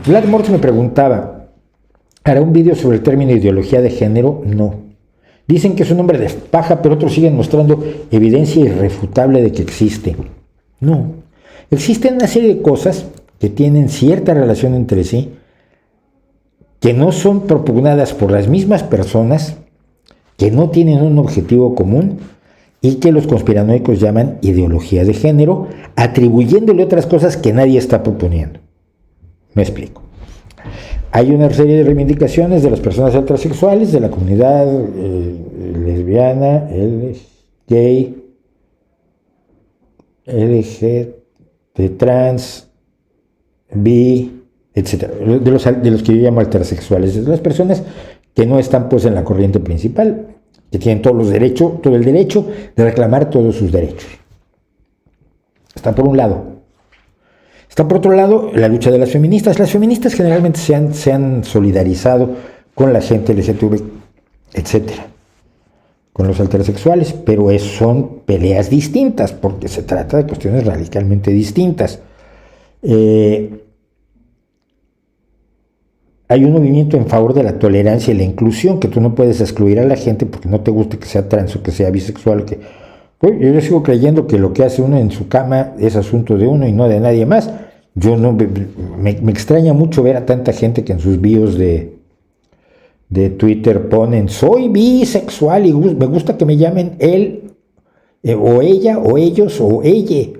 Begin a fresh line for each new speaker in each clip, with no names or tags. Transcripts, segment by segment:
Vlad Morse me preguntaba, ¿hará un vídeo sobre el término ideología de género? No. Dicen que es un hombre de paja, pero otros siguen mostrando evidencia irrefutable de que existe. No. Existen una serie de cosas que tienen cierta relación entre sí, que no son propugnadas por las mismas personas, que no tienen un objetivo común y que los conspiranoicos llaman ideología de género, atribuyéndole otras cosas que nadie está proponiendo. Me explico. Hay una serie de reivindicaciones de las personas heterosexuales, de la comunidad lesbiana, gay, LGBT, trans, bi, etc. De los que yo llamo heterosexuales, de las personas que no están pues en la corriente principal, que tienen todo el derecho de reclamar todos sus derechos. Está por un lado. Está por otro lado la lucha de las feministas. Las feministas generalmente se han solidarizado con la gente LGTB, etcétera, con los heterosexuales, pero son peleas distintas, porque se trata de cuestiones radicalmente distintas. Hay un movimiento en favor de la tolerancia y la inclusión, que tú no puedes excluir a la gente porque no te guste que sea trans o que sea bisexual. Yo sigo creyendo que lo que hace uno en su cama es asunto de uno y no de nadie más. Me extraña mucho ver a tanta gente que en sus bios de Twitter ponen soy bisexual y me gusta que me llamen él o ella o ellos o ella.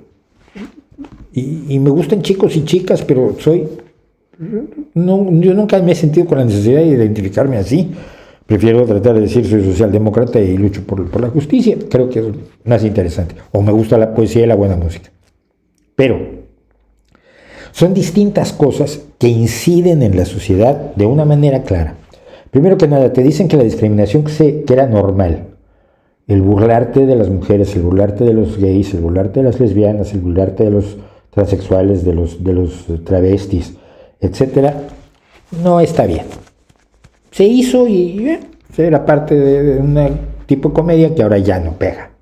Y me gustan chicos y chicas, pero yo nunca me he sentido con la necesidad de identificarme así. Prefiero tratar de decir soy socialdemócrata y lucho por la justicia. Creo que es más interesante. O me gusta la poesía y la buena música. Pero son distintas cosas que inciden en la sociedad de una manera clara. Primero que nada, te dicen que la discriminación que era normal, el burlarte de las mujeres, el burlarte de los gays, el burlarte de las lesbianas, el burlarte de los transexuales, de los travestis, etcétera, no está bien. Se hizo y era parte de un tipo de comedia que ahora ya no pega.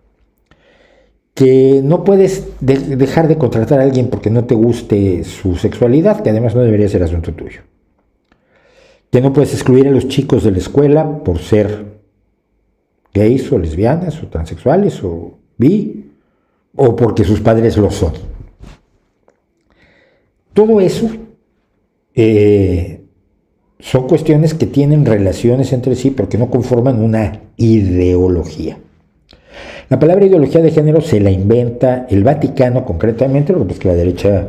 Que no puedes dejar de contratar a alguien porque no te guste su sexualidad, que además no debería ser asunto tuyo. Que no puedes excluir a los chicos de la escuela por ser gays o lesbianas o transexuales o bi, o porque sus padres lo son. Todo eso son cuestiones que tienen relaciones entre sí porque no conforman una ideología. La palabra ideología de género se la inventa el Vaticano concretamente, porque pues la derecha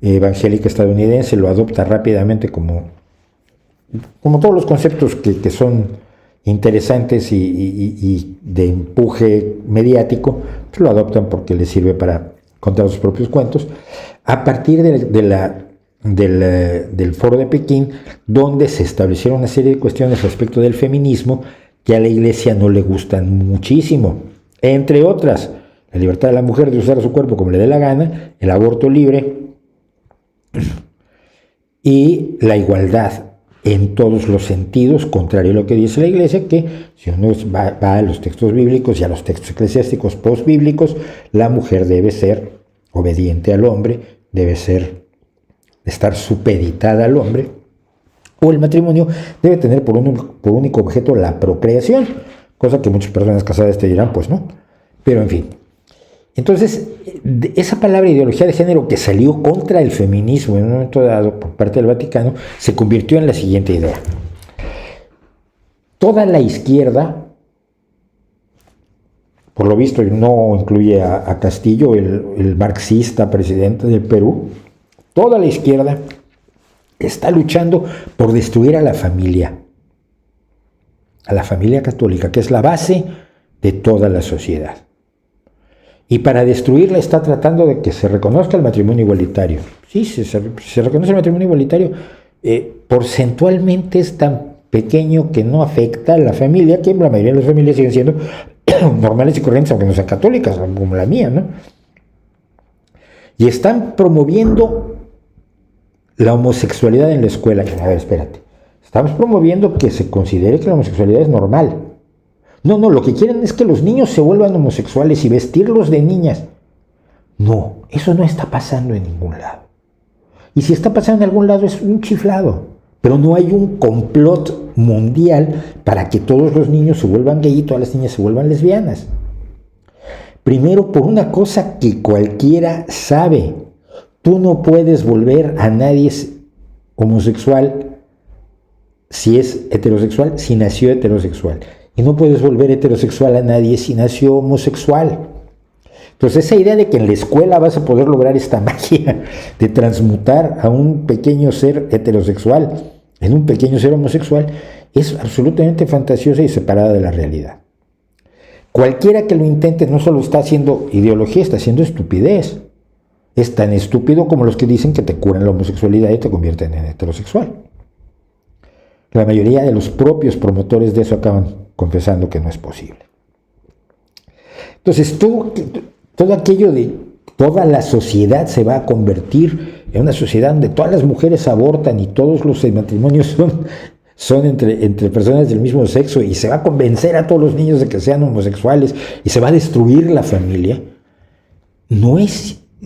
evangélica estadounidense lo adopta rápidamente como todos los conceptos que son interesantes y de empuje mediático, pues lo adoptan porque les sirve para contar sus propios cuentos, a partir del Foro de Pekín, donde se establecieron una serie de cuestiones respecto del feminismo que a la Iglesia no le gustan muchísimo. Entre otras, la libertad de la mujer de usar su cuerpo como le dé la gana, el aborto libre y la igualdad en todos los sentidos, contrario a lo que dice la Iglesia, que si uno va a los textos bíblicos y a los textos eclesiásticos postbíblicos, la mujer debe ser obediente al hombre, debe estar supeditada al hombre, o el matrimonio debe tener por único objeto la procreación, cosa que muchas personas casadas te dirán, pues no, pero en fin. Entonces, esa palabra ideología de género que salió contra el feminismo en un momento dado por parte del Vaticano, se convirtió en la siguiente idea. Toda la izquierda, por lo visto no incluye a Castillo, el marxista presidente del Perú, toda la izquierda está luchando por destruir a la familia católica, que es la base de toda la sociedad. Y para destruirla está tratando de que se reconozca el matrimonio igualitario. Sí, se reconoce el matrimonio igualitario. Porcentualmente es tan pequeño que no afecta a la familia, que la mayoría de las familias siguen siendo normales y corrientes, aunque no sean católicas, como la mía, ¿no? Y están promoviendo la homosexualidad en la escuela. A ver, espérate. Estamos promoviendo que se considere que la homosexualidad es normal. No, lo que quieren es que los niños se vuelvan homosexuales y vestirlos de niñas. No, eso no está pasando en ningún lado. Y si está pasando en algún lado es un chiflado. Pero no hay un complot mundial para que todos los niños se vuelvan gay y todas las niñas se vuelvan lesbianas. Primero, por una cosa que cualquiera sabe. Tú no puedes volver a nadie homosexual si es heterosexual, si nació heterosexual. Y no puedes volver heterosexual a nadie si nació homosexual. Entonces esa idea de que en la escuela vas a poder lograr esta magia de transmutar a un pequeño ser heterosexual en un pequeño ser homosexual es absolutamente fantasiosa y separada de la realidad. Cualquiera que lo intente no solo está haciendo ideología, está haciendo estupidez. Es tan estúpido como los que dicen que te curan la homosexualidad y te convierten en heterosexual. La mayoría de los propios promotores de eso acaban confesando que no es posible. Entonces, todo aquello de toda la sociedad se va a convertir en una sociedad donde todas las mujeres abortan y todos los matrimonios son entre personas del mismo sexo y se va a convencer a todos los niños de que sean homosexuales y se va a destruir la familia,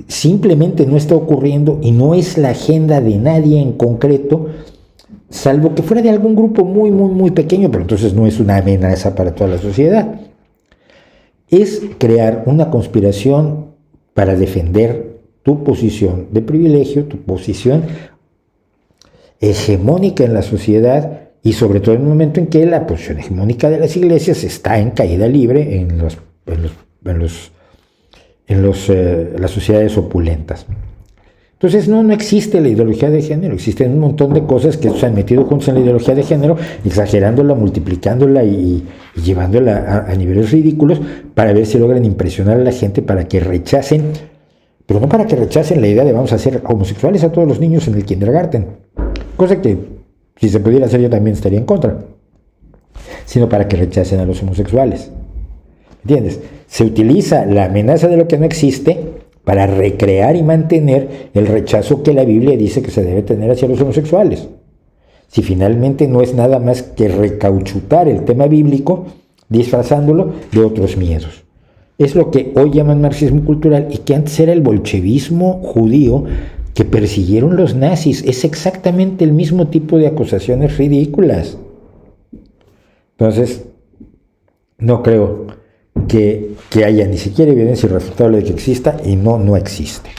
simplemente no está ocurriendo y no es la agenda de nadie en concreto, salvo que fuera de algún grupo muy, muy, muy pequeño, pero entonces no es una amenaza para toda la sociedad. Es crear una conspiración para defender tu posición de privilegio, tu posición hegemónica en la sociedad y sobre todo en un momento en que la posición hegemónica de las iglesias está en caída libre en las sociedades opulentas. Entonces no existe la ideología de género, existen un montón de cosas que se han metido juntos en la ideología de género, exagerándola, multiplicándola y llevándola a niveles ridículos para ver si logran impresionar a la gente para que rechacen, pero no para que rechacen la idea de vamos a hacer homosexuales a todos los niños en el kindergarten, cosa que si se pudiera hacer yo también estaría en contra, sino para que rechacen a los homosexuales. ¿Entiendes? Se utiliza la amenaza de lo que no existe para recrear y mantener el rechazo que la Biblia dice que se debe tener hacia los homosexuales. Si finalmente no es nada más que recauchutar el tema bíblico, disfrazándolo de otros miedos. Es lo que hoy llaman marxismo cultural y que antes era el bolchevismo judío que persiguieron los nazis. Es exactamente el mismo tipo de acusaciones ridículas. Entonces, no creo que haya ni siquiera evidencia irrefutable de que exista y no existe.